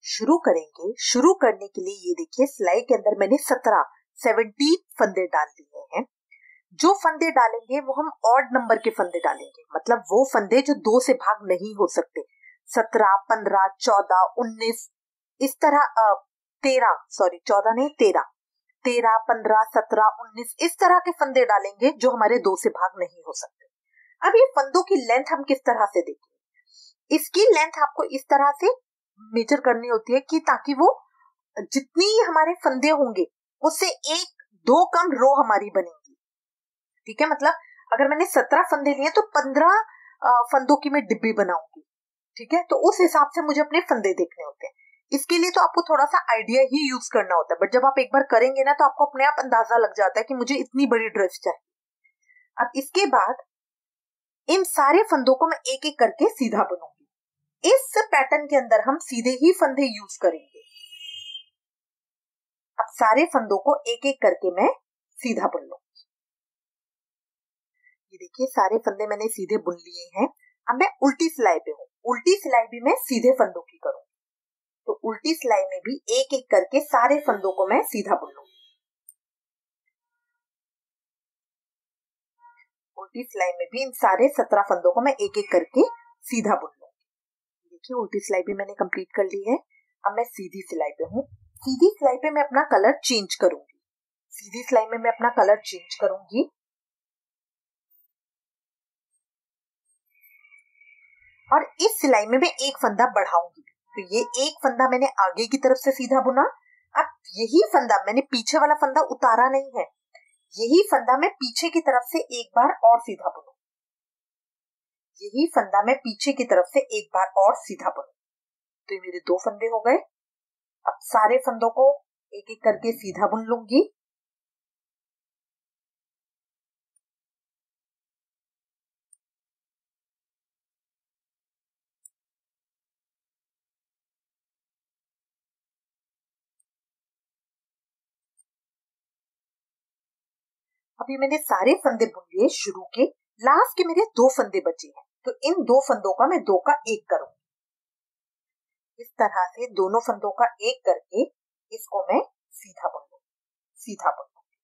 शुरू करेंगे। शुरू करने के लिए ये देखिए सिलाई के अंदर मैंने 17 फंदे डाल लिए हैं। जो फंदे डालेंगे वो हम ऑड नंबर के फंदे डालेंगे, मतलब वो फंदे जो 2 से भाग नहीं हो सकते। 17, 15, 14, 19 इस तरह 14 नहीं 13, 15, 17, 19 इस तरह के फंदे डालेंगे जो हमारे 2 से भाग नहीं हो सकते। अब ये फंदों की लेंथ हम किस तरह से देखेंगे? इसकी लेंथ आपको इस तरह से मेजर करनी होती है कि ताकि वो जितनी हमारे फंदे होंगे उससे 1-2 कम रो हमारी बनेगी। ठीक है, मतलब अगर मैंने 17 फंदे लिए तो 15 फंदों की मैं डिब्बी बनाऊंगी। ठीक है, तो उस हिसाब से मुझे अपने फंदे देखने होते हैं। इसके लिए तो आपको थोड़ा सा आइडिया ही यूज करना होता है, बट जब आप एक बार करेंगे ना तो आपको अपने आप अंदाजा लग जाता है कि मुझे इतनी बड़ी ड्रेस चाहिए। अब इसके बाद इन सारे फंदों को मैं एक एक करके सीधा बुनूंगी। इस पैटर्न के अंदर हम सीधे ही फंदे यूज करेंगे। अब सारे फंदों को एक एक करके मैं सीधा बुन लूंगी। ये देखिए सारे फंदे मैंने सीधे बुन लिए हैं। अब मैं उल्टी सिलाई पे हूँ। उल्टी सिलाई भी मैं सीधे फंदों की करूंगी, तो उल्टी सिलाई में भी एक एक करके सारे फंदों को मैं सीधा बुन लूंगी। उल्टी सिलाई में भी इन सारे 17 फंदों को मैं एक एक करके सीधा बुन लूंगी। देखिए उल्टी सिलाई भी मैंने कंप्लीट कर ली है। अब मैं सीधी सिलाई पे हूँ। सीधी सिलाई पे मैं अपना कलर चेंज करूंगी। सीधी सिलाई में मैं अपना कलर चेंज करूंगी और इस सिलाई में मैं एक फंदा बढ़ाऊंगी। तो ये एक फंदा मैंने आगे की तरफ से सीधा बुना। अब यही फंदा मैंने पीछे वाला फंदा उतारा नहीं है, यही फंदा मैं पीछे की तरफ से एक बार और सीधा बुनूं। यही फंदा मैं पीछे की तरफ से एक बार और सीधा बुनूं। तो ये मेरे 2 फंदे हो गए। अब सारे फंदों को एक एक करके सीधा बुन लूंगी। अभी मैंने सारे फंदे बुन लिए शुरू के। लास्ट के मेरे 2 फंदे बचे हैं, तो इन 2 फंदों का मैं 2 का 1 करूंगी। इस तरह से दोनों फंदों का 1 करके इसको मैं सीधा बुन लूंगी, सीधा बुन लूंगी।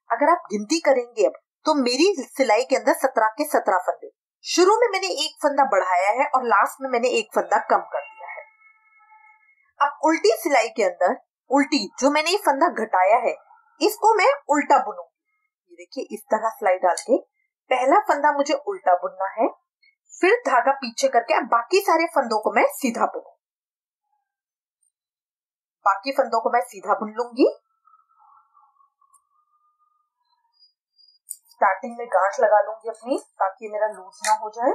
अगर आप गिनती करेंगे अब तो मेरी सिलाई के अंदर 17 के 17 फंदे। शुरू में मैंने एक फंदा बढ़ाया है और लास्ट में मैंने एक फंदा कम कर दिया है। अब उल्टी सिलाई के अंदर उल्टी जो मैंने ये फंदा घटाया है इसको मैं उल्टा बुनूंगी। ये देखिए इस तरह सिलाई डाल के पहला फंदा मुझे उल्टा बुनना है, फिर धागा पीछे करके अब बाकी सारे फंदों को मैं सीधा बुनूं। बाकी फंदों को मैं सीधा बुन लूंगी। स्टार्टिंग में गांठ लगा लूंगी अपनी ताकि मेरा लूज ना हो जाए।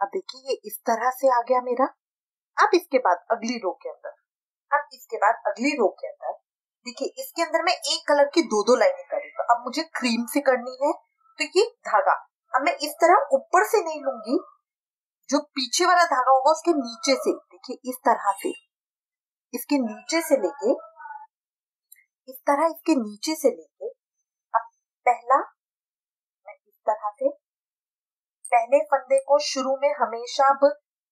अब देखिए ये इस तरह से आ गया मेरा। अब इसके बाद अगली रो के अंदर देखिए इसके अंदर मैं एक कलर की 2-2 लाइनें कर रही हूँ। अब मुझे क्रीम से करनी है, तो ये धागा अब मैं इस तरह ऊपर से नहीं लूंगी, जो पीछे वाला धागा होगा उसके नीचे से, देखिए इस तरह से इसके नीचे से लेके इस तरह इसके नीचे से लेके अब पहला मैं इस तरह से पहले फंदे को शुरू में हमेशा अब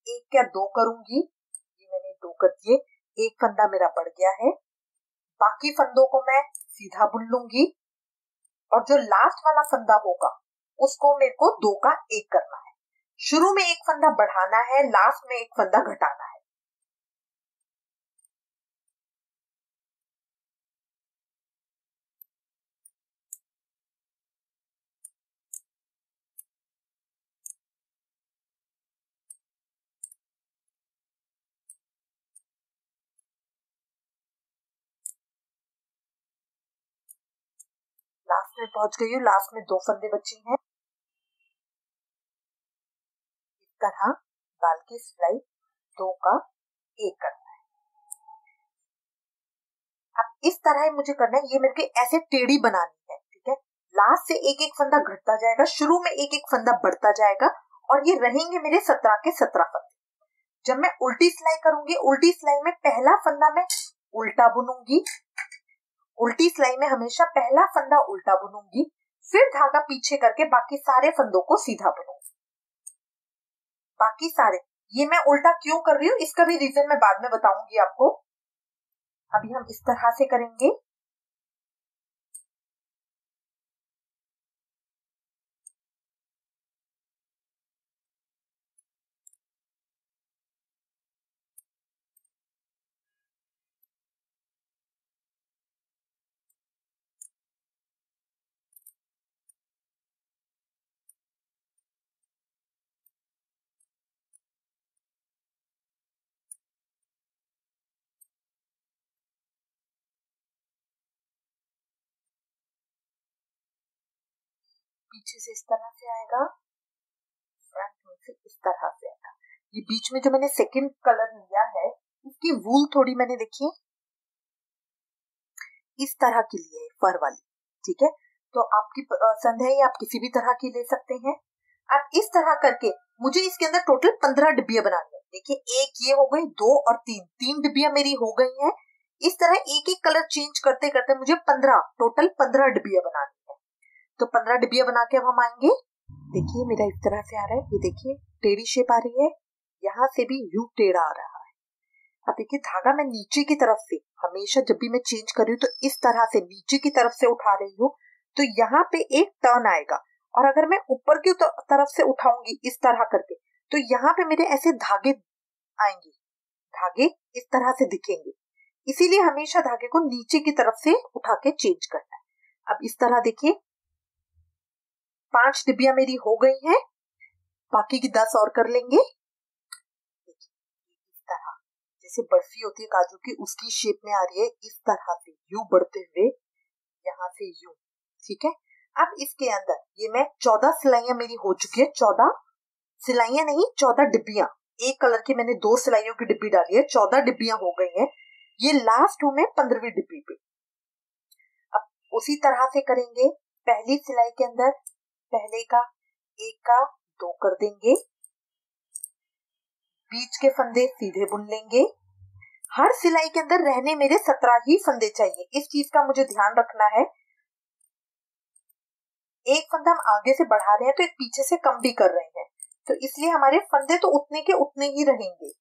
1 या 2 करूंगी। ये मैंने 2 कर दिए, एक फंदा मेरा बढ़ गया है। बाकी फंदों को मैं सीधा बुन लूंगी और जो लास्ट वाला फंदा होगा उसको मेरे को 2 का 1 करना है। शुरू में एक फंदा बढ़ाना है, लास्ट में एक फंदा घटाना है। लास्ट में पहुंच गई हूँ। लास्ट में 2 फंदे बचे हैं। इस तरह डाल के सिलाई 2 का 1 करना है। अब इस तरह मुझे करना है, ये मेरे को ऐसे टेढ़ी बनानी है। ठीक है, लास्ट से एक एक फंदा घटता जाएगा, शुरू में एक एक फंदा बढ़ता जाएगा और ये रहेंगे मेरे 17 के 17 फंदे। जब मैं उल्टी सिलाई करूंगी, उल्टी सिलाई में पहला फंदा मैं उल्टा बुनूंगी, उल्टी सिलाई में हमेशा पहला फंदा उल्टा बुनूंगी, फिर धागा पीछे करके बाकी सारे फंदों को सीधा बुनूंगी। बाकी सारे, ये मैं उल्टा क्यों कर रही हूँ इसका भी रीजन मैं बाद में बताऊंगी आपको। अभी हम इस तरह से करेंगे। पीछे से इस तरह से आएगा, फ्रंट में से इस तरह से आएगा। ये बीच में जो मैंने सेकंड कलर लिया है इसकी वूल थोड़ी मैंने देखी इस तरह की ली है, फर वाली, ठीक है। तो आपकी पसंद है, या आप किसी भी तरह की ले सकते हैं। अब इस तरह करके मुझे इसके अंदर टोटल 15 डिब्बियां बनानी है। देखिए, एक ये हो गई, 2 और 3 डिब्बियां मेरी हो गई हैं। इस तरह एक एक कलर चेंज करते करते मुझे 15 टोटल 15 डिब्बियां बनानी है। तो 15 डिब्बियां बना के अब हम आएंगे। देखिए मेरा इस तरह से आ रहा है, ये देखिए टेढ़ी शेप आ रही है, यहाँ से भी यू टेढ़ा आ रहा है। अब देखिए धागा मैं नीचे की तरफ से, हमेशा जब भी मैं चेंज कर रही हूँ तो इस तरह से नीचे की तरफ से उठा रही हूँ, तो यहाँ पे एक टर्न आएगा। और अगर मैं ऊपर की तरफ से उठाऊंगी इस तरह करके, तो यहाँ पे मेरे ऐसे धागे आएंगे, धागे इस तरह से दिखेंगे। इसीलिए हमेशा धागे को नीचे की तरफ से उठा के चेंज करना है। अब इस तरह देखिए 5 डिब्बियां मेरी हो गई हैं, बाकी की 10 और कर लेंगे। इस तरह जैसे बर्फी होती है काजू की, उसकी शेप में आ रही है, इस तरह से यू बढ़ते हुए यहाँ से यू, ठीक है। अब इसके अंदर ये मैं 14 सिलाइयां मेरी हो चुकी है, 14 सिलाइयां नहीं 14 डिब्बियां, एक कलर की मैंने 2 सिलाइयों की डिब्बी डाली है, 14 डिब्बियां हो गई हैं। ये लास्ट हूं मैं 15वीं डिब्बी पे। अब उसी तरह से करेंगे, पहली सिलाई के अंदर पहले का एक का 2 कर देंगे, बीच के फंदे सीधे बुन लेंगे। हर सिलाई के अंदर रहने मेरे 17 ही फंदे चाहिए, इस चीज का मुझे ध्यान रखना है। एक फंदा हम आगे से बढ़ा रहे हैं तो एक पीछे से कम भी कर रहे हैं, तो इसलिए हमारे फंदे तो उतने के उतने ही रहेंगे।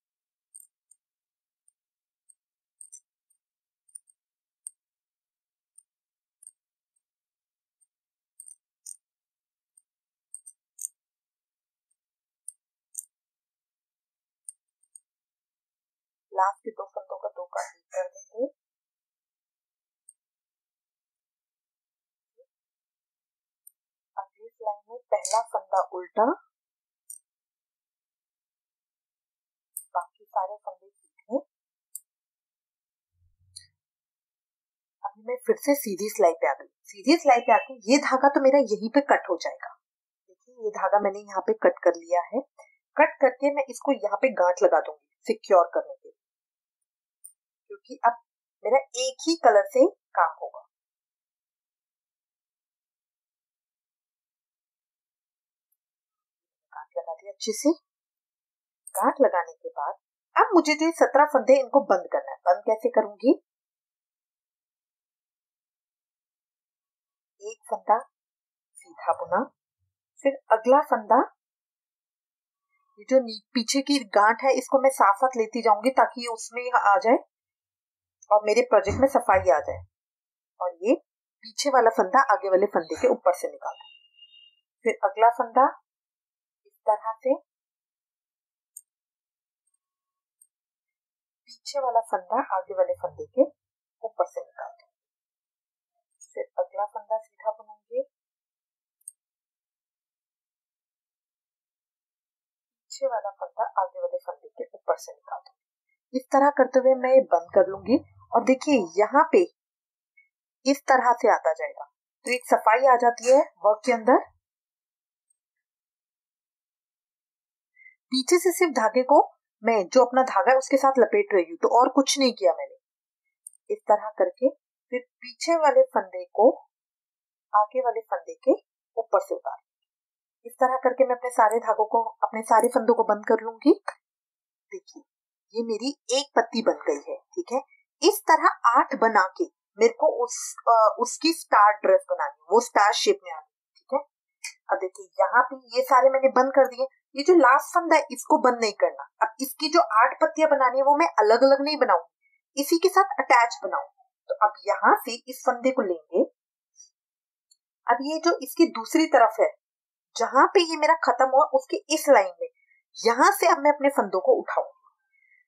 लास्ट के 2 फंदों का 2 का 1 कर देंगे। अगली सिलाई में पहला फंदा उल्टा, बाकी सारे फंदे सीधे। अभी मैं फिर से सीधी सिलाई पे आ गई। सीधी सिलाई पे आके ये धागा तो मेरा यहीं पे कट हो जाएगा। देखिए ये धागा मैंने यहाँ पे कट कर लिया है। कट करके मैं इसको यहाँ पे गांठ लगा दूंगी सिक्योर करने के लिए, क्योंकि अब मेरा एक ही कलर से काम होगा। गांठ लगा दिया अच्छे से। गांठ लगाने के बाद अब मुझे जो 17 फंदे इनको बंद करना है। बंद कैसे करूंगी, एक फंदा सीधा बुना, फिर अगला फंदा, ये जो पीछे की गांठ है इसको मैं साथ साथ लेती जाऊंगी ताकि ये उसमें आ जाए और मेरे प्रोजेक्ट में सफाई आ जाए। और ये पीछे वाला फंदा आगे वाले फंदे के ऊपर से निकाल, फिर अगला फंदा इस तरह से, पीछे वाला फंदा आगे वाले फंदे के ऊपर से निकाल दूं, फिर अगला फंदा सीधा बुनूंगी, पीछे वाला फंदा आगे वाले फंदे के ऊपर से निकाल दूंगी। इस तरह करते हुए मैं ये बंद कर लूंगी। और देखिए यहाँ पे इस तरह से आता जाएगा, तो एक सफाई आ जाती है वर्क के अंदर। पीछे से सिर्फ धागे को मैं जो अपना धागा है उसके साथ लपेट रही हूँ, तो और कुछ नहीं किया मैंने। इस तरह करके फिर पीछे वाले फंदे को आगे वाले फंदे के ऊपर से उतार, इस तरह करके मैं अपने सारे धागों को, अपने सारे फंदों को बंद कर लूंगी। देखिए ये मेरी एक पत्ती बन गई है, ठीक है। इस तरह 8 बना के मेरे को उसकी स्टार ड्रेस बनानी, वो स्टार शेप में आनी। ठीक है, अब देखिए यहाँ पे ये सारे मैंने बंद कर दिए। ये जो लास्ट फंदा है इसको बंद नहीं करना। अब इसकी जो 8 पत्तियां बनानी है वो मैं अलग अलग नहीं बनाऊंगी, इसी के साथ अटैच बनाऊंगी। तो अब यहाँ से इस फंदे को लेंगे। अब ये जो इसकी दूसरी तरफ है, जहां पे ये मेरा खत्म हुआ उसके इस लाइन में, यहां से अब मैं अपने फंदों को उठाऊंगी।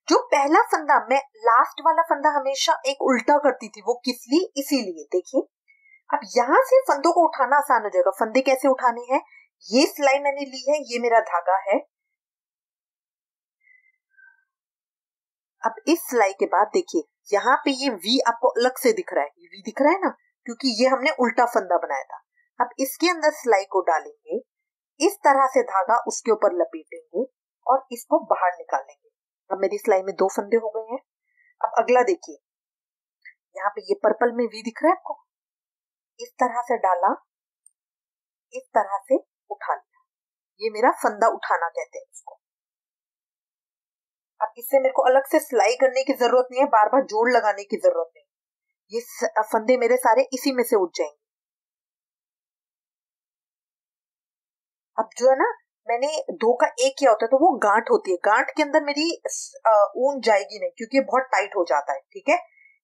जो पहला फंदा, मैं लास्ट वाला फंदा हमेशा एक उल्टा करती थी, वो किस लिए, इसीलिए। देखिए अब यहां से फंदों को उठाना आसान हो जाएगा। फंदे कैसे उठाने हैं, ये सिलाई मैंने ली है, ये मेरा धागा है। अब इस सिलाई के बाद देखिए यहाँ पे ये वी आपको अलग से दिख रहा है, ये वी दिख रहा है ना, क्योंकि ये हमने उल्टा फंदा बनाया था। अब इसके अंदर सिलाई को डालेंगे, इस तरह से धागा उसके ऊपर लपेटेंगे और इसको बाहर निकालेंगे। अब मेरी सिलाई में 2 फंदे हो गए हैं। अब अगला देखिए, यहाँ पे ये पर्पल में वी दिख रहा है आपको, इस तरह से डाला, इस तरह से उठा लिया। ये मेरा फंदा उठाना कहते हैं इसको। अब इससे मेरे को अलग से सिलाई करने की जरूरत नहीं है, बार बार जोड़ लगाने की जरूरत नहीं। ये फंदे मेरे सारे इसी में से उठ जाएंगे। अब जो है ना, मैंने 2 का 1 किया होता है तो वो गांठ होती है, गांठ के अंदर मेरी ऊन जाएगी नहीं, क्योंकि बहुत टाइट हो जाता है। ठीक है,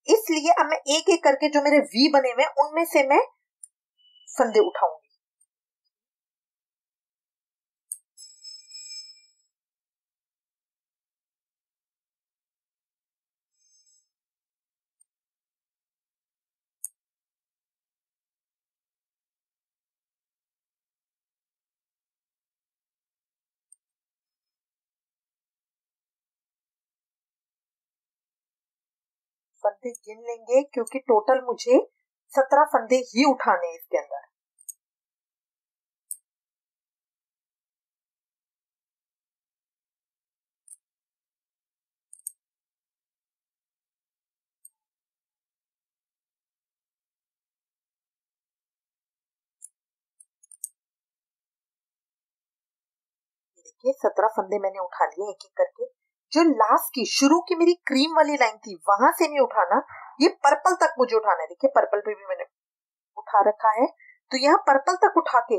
इसलिए अब मैं एक एक करके जो मेरे वी बने हुए हैं उनमें से मैं फंदे उठाऊंगी। फंदे गिन लेंगे क्योंकि टोटल मुझे 17 फंदे ही उठाने हैं इसके अंदर। देखिए 17 फंदे मैंने उठा लिए एक एक करके। जो लास्ट की शुरू की मेरी क्रीम वाली लाइन थी वहां से नहीं उठाना, ये पर्पल तक मुझे उठाना है। देखिए पर्पल पे भी मैंने उठा रखा है, तो यहाँ पर्पल तक उठा के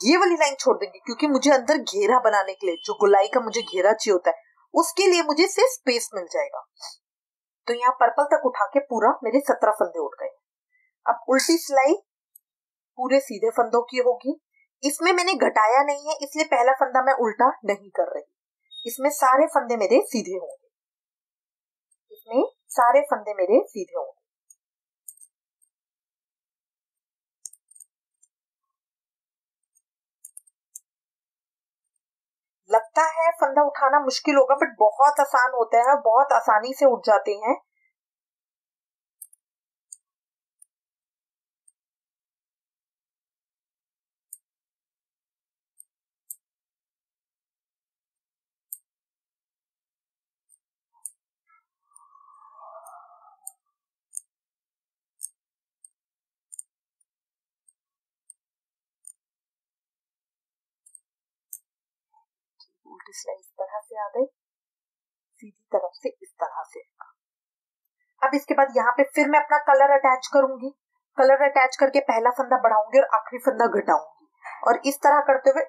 ये वाली लाइन छोड़ देंगे, क्योंकि मुझे अंदर घेरा बनाने के लिए, जो गुलाई का मुझे घेरा चाहिए होता है, उसके लिए मुझे सिर्फ स्पेस मिल जाएगा। तो यहाँ पर्पल तक उठा के पूरा मेरे 17 फंदे उठ गए। अब उल्टी सिलाई पूरे सीधे फंदों की होगी। इसमें मैंने घटाया नहीं है, इसलिए पहला फंदा मैं उल्टा नहीं कर रही। इसमें सारे फंदे मेरे सीधे होंगे, इसमें सारे फंदे मेरे सीधे होंगे। लगता है फंदा उठाना मुश्किल होगा, बट बहुत आसान होता है, बहुत आसानी से उठ जाते हैं। उल्टी सिलाई इस तरह से आ गई, सीधी तरफ से इस तरह से। अब इसके बाद यहाँ पे फिर मैं अपना कलर अटैच करूंगी। कलर अटैच करके पहला फंदा बढ़ाऊंगी और आखिरी फंदा घटाऊंगी, और इस तरह करते हुए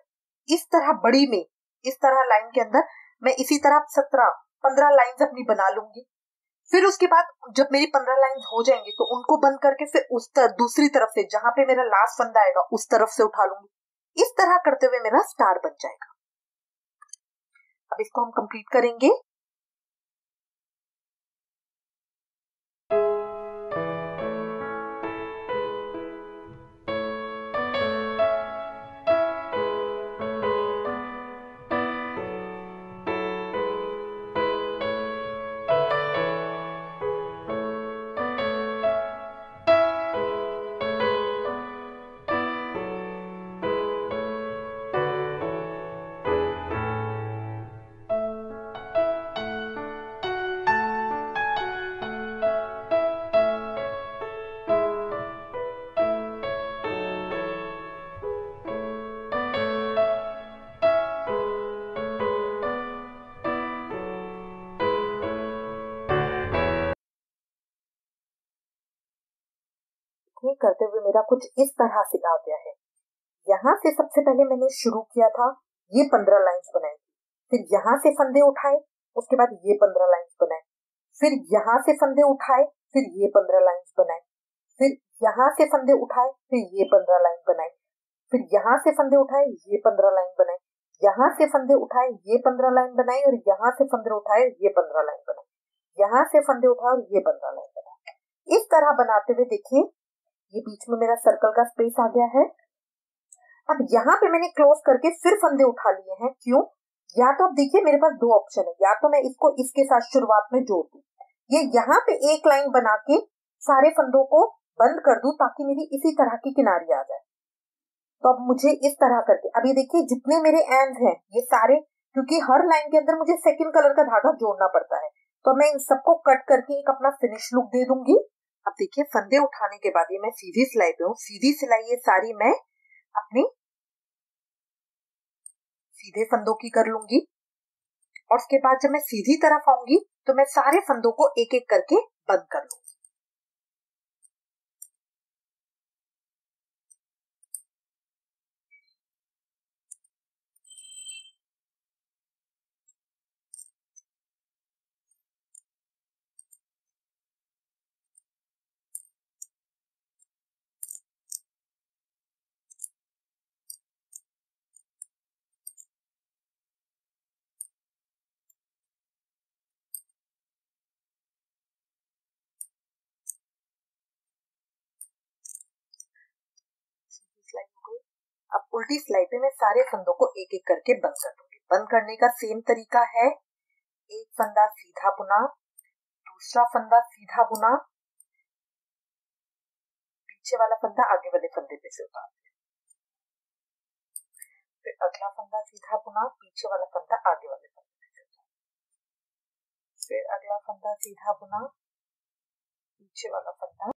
इस तरह बड़ी में, इस तरह लाइन के अंदर मैं इसी तरह 17-15 लाइन अपनी बना लूंगी। फिर उसके बाद जब मेरी 15 लाइन हो जाएंगी तो उनको बंद करके फिर दूसरी तरफ से, जहां पे मेरा लास्ट फंदा आएगा, उस तरफ से उठा लूंगी। इस तरह करते हुए मेरा स्टार बन जाएगा। अब इसको हम कंप्लीट करेंगे। करते हुए मेरा कुछ इस तरह से आ गया है। यहाँ से सबसे पहले मैंने शुरू किया था, ये 15 लाइंस बनाई थी, फिर यहाँ से फंदे उठाए, उसके बाद ये 15 लाइंस बनाए, फिर यहाँ से फंदे उठाए, फिर ये 15 लाइंस बनाए, फिर यहाँ से फंदे उठाए, फिर ये 15 लाइन बनाए, फिर यहाँ से फंदे उठाए, ये 15 लाइन बनाए, यहाँ से फंदे उठाए, ये 15 लाइन बनाए, और यहाँ से फंदे उठाए, ये 15 लाइन बनाए, यहाँ से फंदे उठाए और ये 15 लाइन बनाए। इस तरह बनाते हुए देखिए ये बीच में मेरा सर्कल का स्पेस आ गया है। अब यहाँ पे मैंने क्लोज करके फिर फंदे उठा लिए हैं। क्यों? या तो अब देखिए मेरे पास दो ऑप्शन है, या तो मैं इसको इसके साथ शुरुआत में जोड़ दूं, ये यहाँ पे एक लाइन बना के सारे फंदों को बंद कर दूं ताकि मेरी इसी तरह की किनारी आ जाए। तो अब मुझे इस तरह करके, अब ये देखिए जितने मेरे एंड हैं ये सारे, क्योंकि हर लाइन के अंदर मुझे सेकंड कलर का धागा जोड़ना पड़ता है, तो मैं इन सबको कट करके एक अपना फिनिश लुक दे दूंगी। अब देखिए फंदे उठाने के बाद ये मैं सीधी सिलाई पे हूँ, सीधी सिलाई ये सारी मैं अपनी सीधे फंदों की कर लूंगी, और उसके बाद जब मैं सीधी तरफ आऊंगी तो मैं सारे फंदों को एक एक करके बंद कर लूंगी। सिलाई हो गई। अब उल्टी सिलाई पे मैं सारे फंदों को एक एक करके बंद कर दूंगी। बंद करने का सेम तरीका है, एक फंदा सीधा बुना, दूसरा फंदा सीधा बुना, पीछे वाला फंदा आगे वाले फंदे पे से उतार दिया, फिर अगला फंदा सीधा बुना, पीछे वाला फंदा आगे वाले फंदे पे से उतार, फिर अगला फंदा सीधा बुना, पीछे वाला फंदा